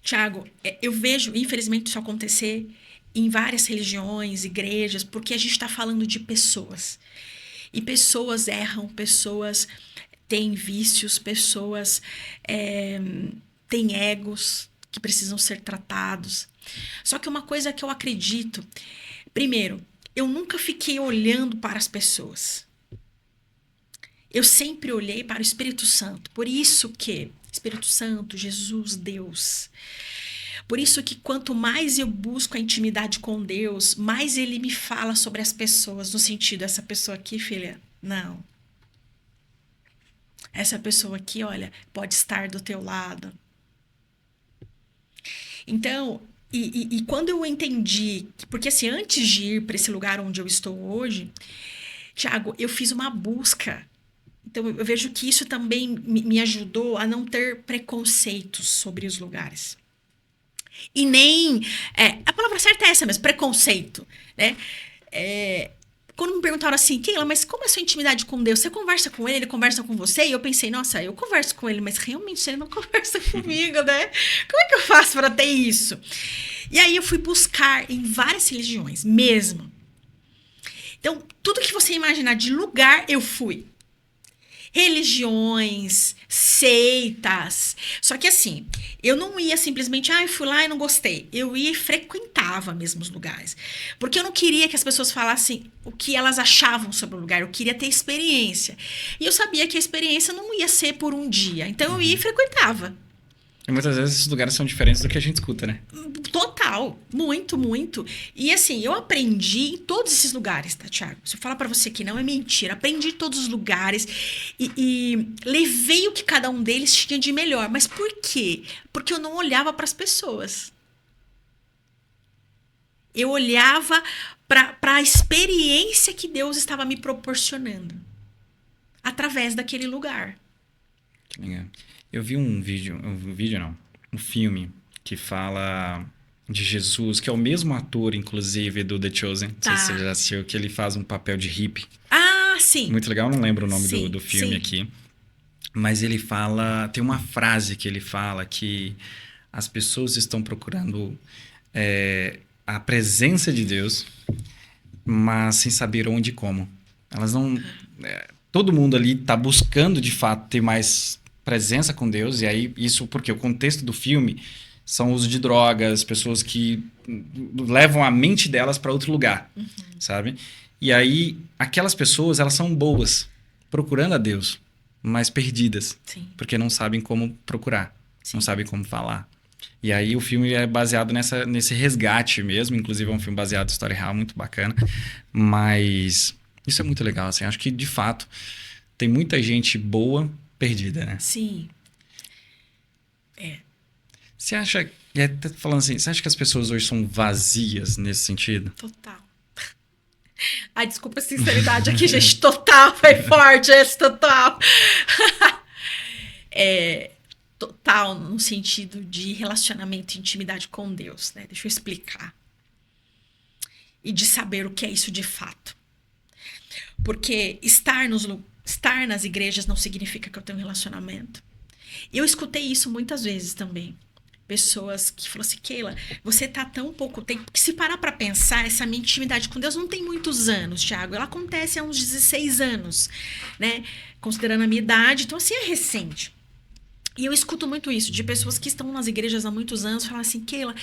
Tiago, eu vejo, infelizmente, isso acontecer em várias religiões, igrejas, porque a gente está falando de pessoas. E pessoas erram, pessoas têm vícios, pessoas têm egos que precisam ser tratados. Só que uma coisa que eu acredito, primeiro, eu nunca fiquei olhando para as pessoas. Eu sempre olhei para o Espírito Santo. Por isso que Espírito Santo, Jesus, Deus. Por isso que quanto mais eu busco a intimidade com Deus, mais Ele me fala sobre as pessoas, no sentido, essa pessoa aqui, filha, não. Essa pessoa aqui, olha, pode estar do teu lado. Então, e quando eu entendi, porque assim, antes de ir para esse lugar onde eu estou hoje, Tiago, eu fiz uma busca. Então, eu vejo que isso também me ajudou a não ter preconceitos sobre os lugares. E nem... a palavra certa é essa mesmo, preconceito, né? Quando me perguntaram assim, Keila, mas como é a sua intimidade com Deus? Você conversa com ele conversa com você? E eu pensei, nossa, eu converso com ele, mas realmente ele não conversa comigo, né? Como é que eu faço para ter isso? E aí eu fui buscar em várias religiões, mesmo. Então, tudo que você imaginar de lugar, eu fui. Religiões, seitas. Só que assim, eu não ia simplesmente, eu fui lá e não gostei. Eu ia e frequentava mesmo os lugares. Porque eu não queria que as pessoas falassem o que elas achavam sobre o lugar. Eu queria ter experiência. E eu sabia que a experiência não ia ser por um dia. Então eu ia e frequentava.
E muitas vezes esses lugares são diferentes do que a gente escuta, né?
Total, muito, muito. E assim, eu aprendi em todos esses lugares, tá, Tiago? Se eu falar pra você que não é mentira, aprendi em todos os lugares e levei o que cada um deles tinha de melhor. Mas por quê? Porque eu não olhava para as pessoas. Eu olhava para a experiência que Deus estava me proporcionando através daquele lugar.
Que legal. Eu vi um filme que fala de Jesus, que é o mesmo ator, inclusive, do The Chosen. Não sei se você já assistiu, que ele faz um papel de hippie.
Ah, sim.
Muito legal, não lembro o nome do filme
sim.
aqui. Mas ele fala, tem uma frase que ele fala que as pessoas estão procurando a presença de Deus, mas sem saber onde e como. Elas não... todo mundo ali está buscando, de fato, ter mais presença com Deus, e aí isso porque o contexto do filme são o uso de drogas, pessoas que levam a mente delas para outro lugar, sabe? E aí aquelas pessoas, elas são boas, procurando a Deus, mas perdidas, porque não sabem como procurar, não sabem como falar. E aí o filme é baseado nesse resgate mesmo, inclusive é um filme baseado em história real, muito bacana, mas isso é muito legal, assim, acho que de fato tem muita gente boa perdida, né?
Sim.
Você acha, falando assim, você acha que as pessoas hoje são vazias nesse sentido?
Total. Ai, desculpa a sinceridade aqui, gente. Total, foi forte esse total. Total no sentido de relacionamento e intimidade com Deus, né? Deixa eu explicar. E de saber o que é isso de fato. Porque estar nas igrejas não significa que eu tenho um relacionamento. Eu escutei isso muitas vezes também. Pessoas que falaram assim, Keila, você tá tão pouco tempo... Porque se parar para pensar, essa minha intimidade com Deus não tem muitos anos, Tiago. Ela acontece há uns 16 anos, né? Considerando a minha idade. Então, assim, é recente. E eu escuto muito isso, de pessoas que estão nas igrejas há muitos anos, falam assim, Keila,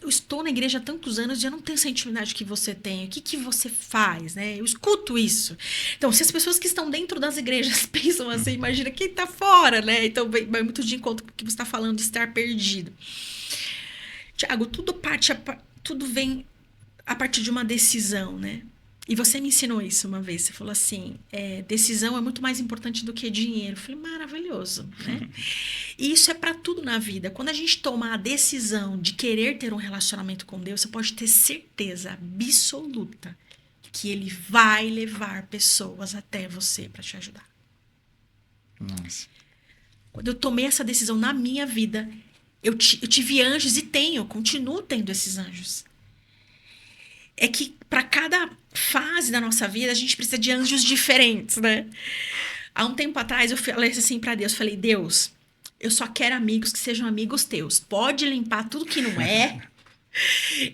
eu estou na igreja há tantos anos e eu não tenho essa intimidade que você tem. O que você faz, né? Eu escuto isso. Então, se as pessoas que estão dentro das igrejas pensam assim, imagina quem está fora, né? Então, vai muito de encontro com o que você está falando de estar perdido. Tiago, tudo vem a partir de uma decisão, né? E você me ensinou isso uma vez. Você falou assim, decisão é muito mais importante do que dinheiro. Eu falei, maravilhoso, né? E isso é para tudo na vida. Quando a gente toma a decisão de querer ter um relacionamento com Deus, você pode ter certeza absoluta que Ele vai levar pessoas até você para te ajudar.
Nossa.
Quando eu tomei essa decisão na minha vida, eu tive anjos e continuo tendo esses anjos. É que para cada fase da nossa vida, a gente precisa de anjos diferentes, né? Há um tempo atrás, eu falei assim para Deus, falei, Deus, eu só quero amigos que sejam amigos teus. Pode limpar tudo que não é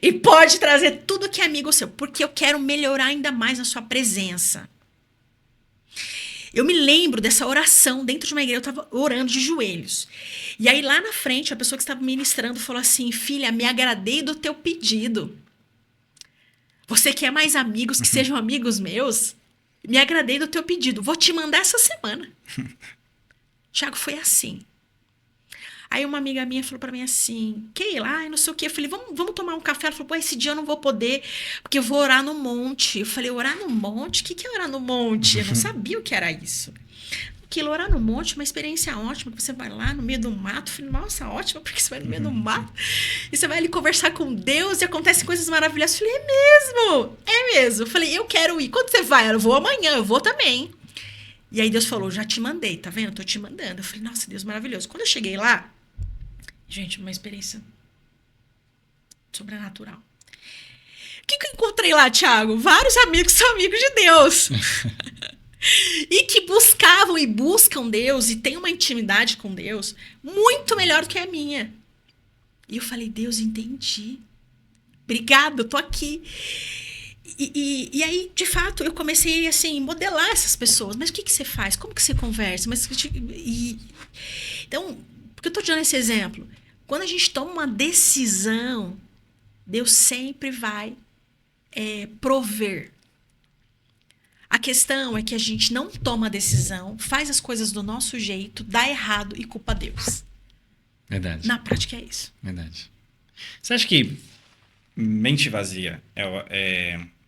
e pode trazer tudo que é amigo seu, porque eu quero melhorar ainda mais a sua presença. Eu me lembro dessa oração dentro de uma igreja, eu estava orando de joelhos. E aí lá na frente, a pessoa que estava ministrando falou assim, filha, me agradei do teu pedido. Você quer mais amigos que sejam amigos meus? Me agradei do teu pedido. Vou te mandar essa semana. Tiago, foi assim. Aí uma amiga minha falou pra mim assim, Keila, não sei o quê. Eu falei, vamos tomar um café? Ela falou, pô, esse dia eu não vou poder, porque eu vou orar no monte. Eu falei, orar no monte? O que é orar no monte? Eu não sabia o que era isso. Aquilo, orar no monte, uma experiência ótima, que você vai lá no meio do mato. Eu falei, nossa, ótima, porque você vai no meio do mato e você vai ali conversar com Deus e acontecem coisas maravilhosas. Eu falei, é mesmo? É mesmo. Eu falei, eu quero ir. Quando você vai? Eu vou amanhã, eu vou também. E aí Deus falou, já te mandei, tá vendo? Eu tô te mandando. Eu falei, nossa, Deus, maravilhoso. Quando eu cheguei lá, gente, uma experiência sobrenatural. O que eu encontrei lá, Thiago? Vários amigos que são amigos de Deus. E que buscavam e buscam Deus e têm uma intimidade com Deus muito melhor do que a minha. E eu falei, Deus, entendi. Obrigada, eu tô aqui. E aí, de fato, eu comecei assim, modelar essas pessoas. Mas o que você faz? Como que você conversa? Então, por que eu tô te dando esse exemplo? Quando a gente toma uma decisão, Deus sempre vai prover. A questão é que a gente não toma a decisão, faz as coisas do nosso jeito, dá errado e culpa Deus.
Verdade.
Na prática é isso.
Verdade. Você acha que mente vazia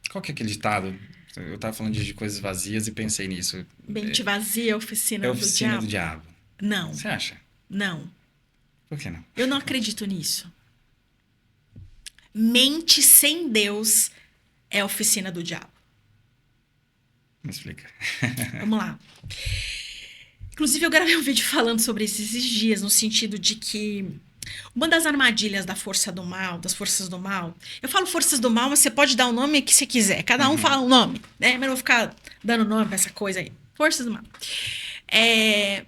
qual que é aquele ditado? Eu estava falando de coisas vazias e pensei nisso.
Mente vazia é oficina,
oficina do diabo.
Não.
Você acha?
Não.
Por que não?
Eu não acredito nisso. Mente sem Deus é a oficina do diabo.
Me explica.
Vamos lá. Inclusive, eu gravei um vídeo falando sobre isso esses dias, no sentido de que uma das armadilhas da força do mal, das forças do mal, eu falo forças do mal, mas você pode dar o nome que você quiser. Cada um fala um nome, né? Mas eu vou ficar dando nome pra essa coisa aí. Forças do mal. É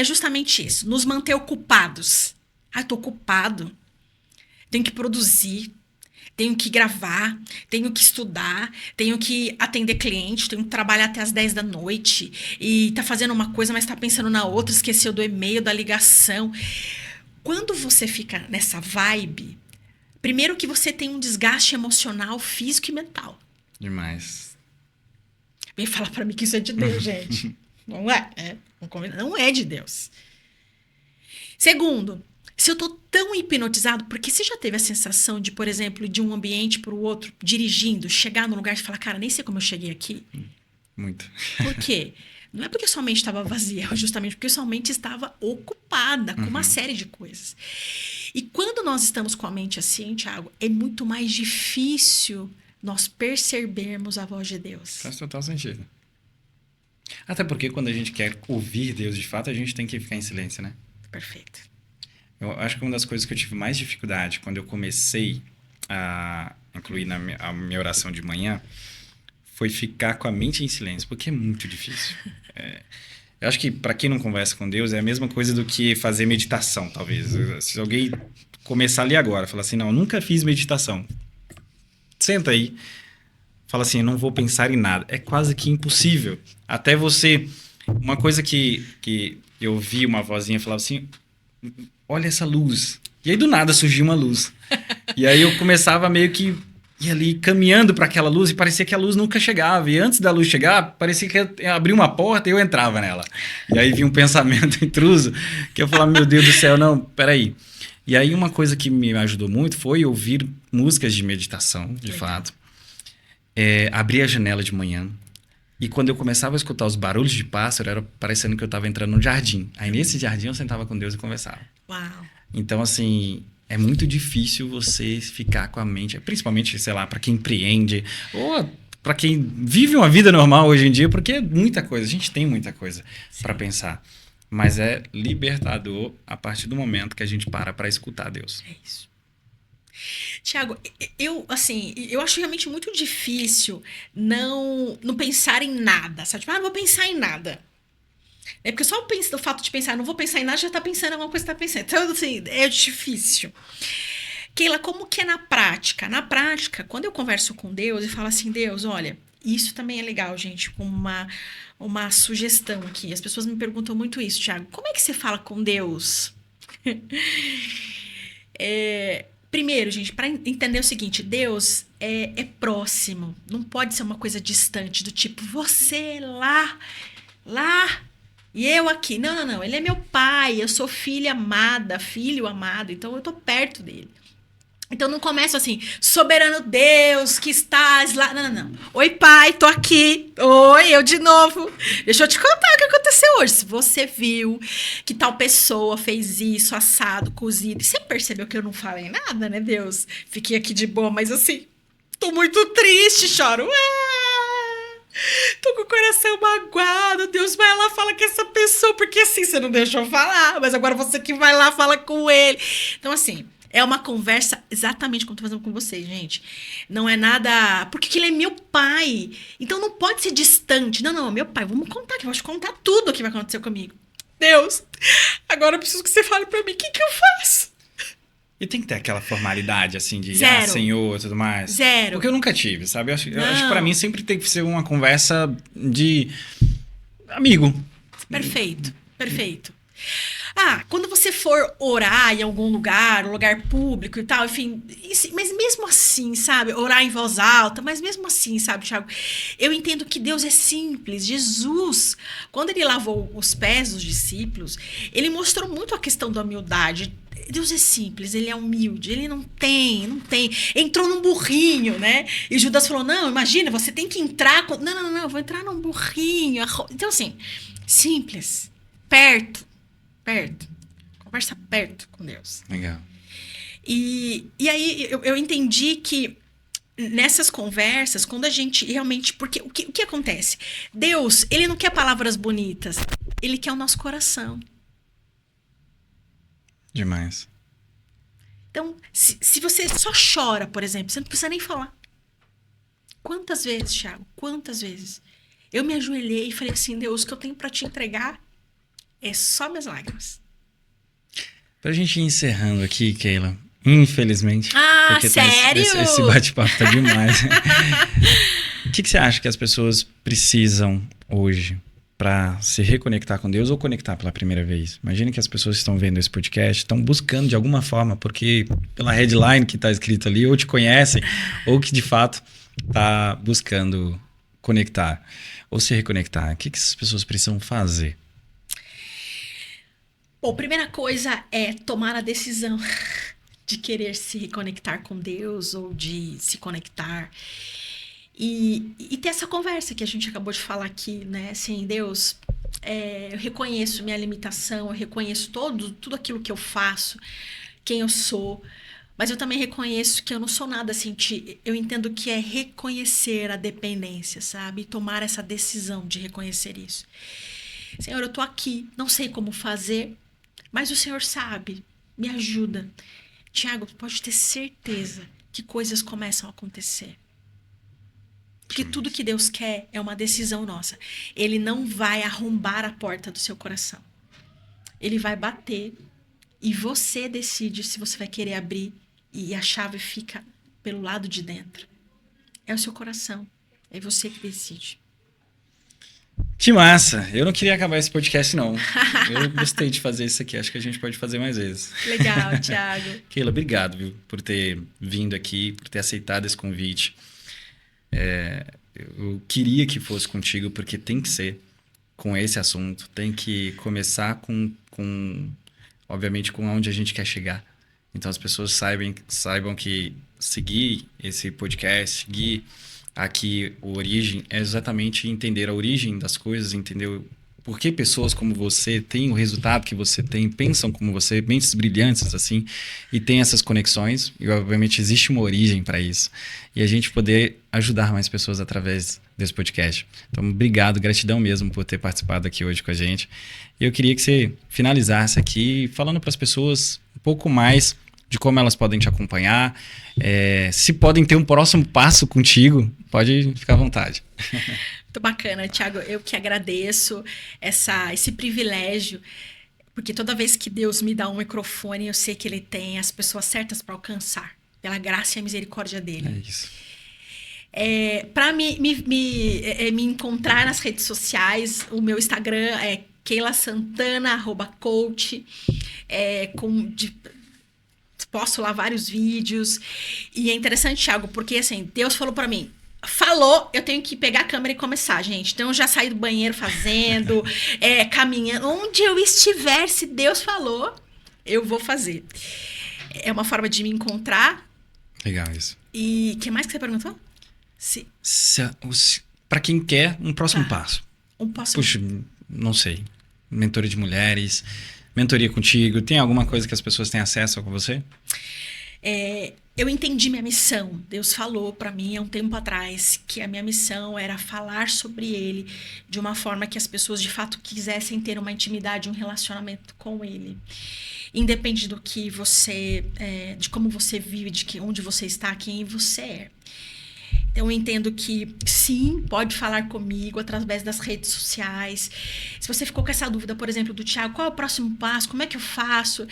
justamente isso. Nos manter ocupados. Ah, eu tô ocupado. Tenho que produzir. Tenho que gravar, tenho que estudar, tenho que atender cliente, tenho que trabalhar até as 10 da noite e tá fazendo uma coisa, mas tá pensando na outra, esqueceu do e-mail, da ligação. Quando você fica nessa vibe, primeiro que você tem um desgaste emocional, físico e mental.
Demais.
Vem falar pra mim que isso é de Deus, gente. Não é. Não é de Deus. Segundo, se eu tô tão hipnotizado, porque você já teve a sensação de, por exemplo, de um ambiente para o outro, dirigindo, chegar num lugar e falar, cara, nem sei como eu cheguei aqui.
Muito.
Por quê? Não é porque sua mente estava vazia, é justamente porque sua mente estava ocupada com uma série de coisas. E quando nós estamos com a mente assim, Thiago, é muito mais difícil nós percebermos a voz de Deus.
Faz total sentido. Até porque quando a gente quer ouvir Deus de fato, a gente tem que ficar em silêncio, né?
Perfeito.
Eu acho que uma das coisas que eu tive mais dificuldade quando eu comecei a incluir a minha oração de manhã foi ficar com a mente em silêncio, porque é muito difícil. Eu acho que para quem não conversa com Deus é a mesma coisa do que fazer meditação, talvez. Se alguém começar ali agora, falar assim, não, eu nunca fiz meditação. Senta aí, fala assim, eu não vou pensar em nada. É quase que impossível. Até você... Uma coisa que eu vi uma vozinha falava assim... Olha essa luz. E aí, do nada, surgiu uma luz. E aí, eu começava meio que ir ali caminhando para aquela luz e parecia que a luz nunca chegava. E antes da luz chegar, parecia que abria uma porta e eu entrava nela. E aí, vinha um pensamento intruso que eu falava, meu Deus do céu, não, peraí. E aí, uma coisa que me ajudou muito foi ouvir músicas de meditação, de fato. abria a janela de manhã. E quando eu começava a escutar os barulhos de pássaro, era parecendo que eu estava entrando num jardim. Aí nesse jardim eu sentava com Deus e conversava.
Uau.
Então, assim, é muito difícil você ficar com a mente, principalmente, sei lá, para quem empreende, ou para quem vive uma vida normal hoje em dia, porque é muita coisa, a gente tem muita coisa para pensar. Mas é libertador a partir do momento que a gente para escutar Deus.
É isso. Tiago, eu acho realmente muito difícil não pensar em nada, sabe? Tipo, não vou pensar em nada. É porque só o fato de pensar, não vou pensar em nada, já tá pensando em alguma coisa que tá pensando. Então, assim, é difícil. Keila, como que é na prática? Na prática, quando eu converso com Deus e falo assim, Deus, olha, isso também é legal, gente, como uma sugestão aqui. As pessoas me perguntam muito isso, Tiago. Como é que você fala com Deus? Primeiro, gente, para entender o seguinte, Deus é próximo, não pode ser uma coisa distante, do tipo, você lá, e eu aqui. Não, ele é meu pai, eu sou filha amada, filho amado, então eu tô perto dele. Então não começo assim, soberano Deus que estás lá. Não. Oi, pai, tô aqui. Oi, eu de novo. Deixa eu te contar o que aconteceu hoje. Se você viu que tal pessoa fez isso, assado, cozido. E você percebeu que eu não falei nada, né, Deus? Fiquei aqui de boa, mas assim, tô muito triste, choro. Tô com o coração magoado. Deus, vai lá, fala com essa pessoa. Porque assim, você não deixou eu falar. Mas agora você que vai lá, fala com ele. Então, assim, é uma conversa exatamente como eu tô fazendo com vocês, gente. Não é nada... Porque ele é meu pai. Então não pode ser distante. Não, meu pai, vamos contar aqui. Eu vou te contar tudo o que vai acontecer comigo. Deus, agora eu preciso que você fale pra mim. O que eu faço?
E tem que ter aquela formalidade, assim, de
Zero.
Senhor e tudo mais.
Zero.
Porque eu nunca tive, sabe? Eu acho que pra mim sempre tem que ser uma conversa de amigo.
Perfeito. Quando você for orar em algum lugar, um lugar público e tal, enfim, mas mesmo assim, sabe? Orar em voz alta, mas mesmo assim, sabe, Thiago? Eu entendo que Deus é simples. Jesus, quando ele lavou os pés dos discípulos, ele mostrou muito a questão da humildade. Deus é simples, ele é humilde, ele não tem. Entrou num burrinho, né? E Judas falou, não, imagina, você tem que entrar... Não, eu vou entrar num burrinho. Então, assim, simples, perto. Conversa perto com Deus.
Legal.
E aí eu entendi que nessas conversas, quando a gente realmente... Porque o que acontece? Deus, ele não quer palavras bonitas, ele quer o nosso coração.
Demais.
Então, se você só chora, por exemplo, você não precisa nem falar. Quantas vezes, Thiago? Quantas vezes? Eu me ajoelhei e falei assim, Deus, o que eu tenho pra te entregar é só minhas lágrimas.
Pra gente ir encerrando aqui, Keila, infelizmente. Porque
sério?
Esse bate-papo tá demais. O que você acha que as pessoas precisam hoje para se reconectar com Deus ou conectar pela primeira vez? Imagina que as pessoas que estão vendo esse podcast estão buscando de alguma forma, porque pela headline que está escrito ali, ou te conhecem, ou que de fato está buscando conectar ou se reconectar. O que essas pessoas precisam fazer?
Bom, primeira coisa é tomar a decisão de querer se reconectar com Deus ou de se conectar. E ter essa conversa que a gente acabou de falar aqui, né? Assim, Deus, eu reconheço minha limitação, eu reconheço tudo aquilo que eu faço, quem eu sou, mas eu também reconheço que eu não sou nada assim. Eu entendo que é reconhecer a dependência, sabe? E tomar essa decisão de reconhecer isso. Senhor, eu tô aqui, não sei como fazer, mas o Senhor sabe, me ajuda. Tiago, pode ter certeza que coisas começam a acontecer. Porque tudo que Deus quer é uma decisão nossa. Ele não vai arrombar a porta do seu coração. Ele vai bater e você decide se você vai querer abrir e a chave fica pelo lado de dentro. É o seu coração. É você que decide.
Que massa! Eu não queria acabar esse podcast, não. Eu gostei de fazer isso aqui. Acho que a gente pode fazer mais vezes.
Legal, Thiago.
Keila, obrigado, viu, por ter vindo aqui, por ter aceitado esse convite. Eu queria que fosse contigo, porque tem que ser com esse assunto. Tem que começar com obviamente, com onde a gente quer chegar. Então, as pessoas saibam que seguir esse podcast, seguir aqui o Origem é exatamente entender a origem das coisas, entender por que pessoas como você têm o resultado que você tem, pensam como você, mentes brilhantes assim, e tem essas conexões, e obviamente existe uma origem para isso. E a gente poder ajudar mais pessoas através desse podcast. Então, obrigado, gratidão mesmo por ter participado aqui hoje com a gente. E eu queria que você finalizasse aqui falando para as pessoas um pouco mais de como elas podem te acompanhar, se podem ter um próximo passo contigo, pode ficar à vontade.
Muito bacana, Thiago. Eu que agradeço esse privilégio, porque toda vez que Deus me dá um microfone, eu sei que Ele tem as pessoas certas para alcançar, pela graça e a misericórdia dele.
É isso.
Para me encontrar nas redes sociais, o meu Instagram é KeilaSantana @coach, posto lá vários vídeos. E é interessante, Thiago, porque assim, Deus falou para mim, falou, eu tenho que pegar a câmera e começar, gente. Então eu já saí do banheiro fazendo, caminhando. Onde eu estiver, se Deus falou, eu vou fazer. É uma forma de me encontrar.
Legal isso.
E o que mais que você perguntou?
Para quem quer um próximo passo. Puxa, não sei. Mentoria de mulheres, mentoria contigo. Tem alguma coisa que as pessoas têm acesso com você?
Eu entendi minha missão. Deus falou para mim há um tempo atrás que a minha missão era falar sobre Ele de uma forma que as pessoas de fato quisessem ter uma intimidade, um relacionamento com Ele. Independe do que você, de como você vive, onde você está, quem você é. Então, eu entendo que, sim, pode falar comigo através das redes sociais. Se você ficou com essa dúvida, por exemplo, do Thiago, qual é o próximo passo? Como é que eu faço?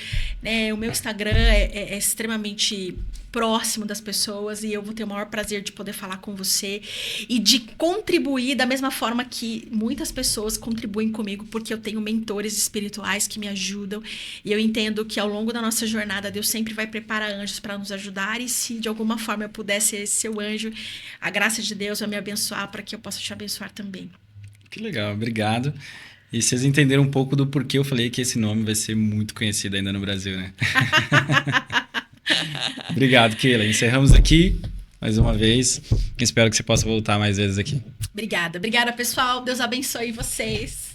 O meu Instagram é extremamente próximo das pessoas e eu vou ter o maior prazer de poder falar com você e de contribuir da mesma forma que muitas pessoas contribuem comigo, porque eu tenho mentores espirituais que me ajudam e eu entendo que ao longo da nossa jornada Deus sempre vai preparar anjos para nos ajudar e se de alguma forma eu puder ser esse seu anjo, a graça de Deus vai me abençoar para que eu possa te abençoar também.
Que legal, obrigado. E vocês entenderam um pouco do porquê eu falei que esse nome vai ser muito conhecido ainda no Brasil, né? Obrigado, Keila. Encerramos aqui mais uma vez. Espero que você possa voltar mais vezes aqui.
Obrigada, pessoal. Deus abençoe vocês.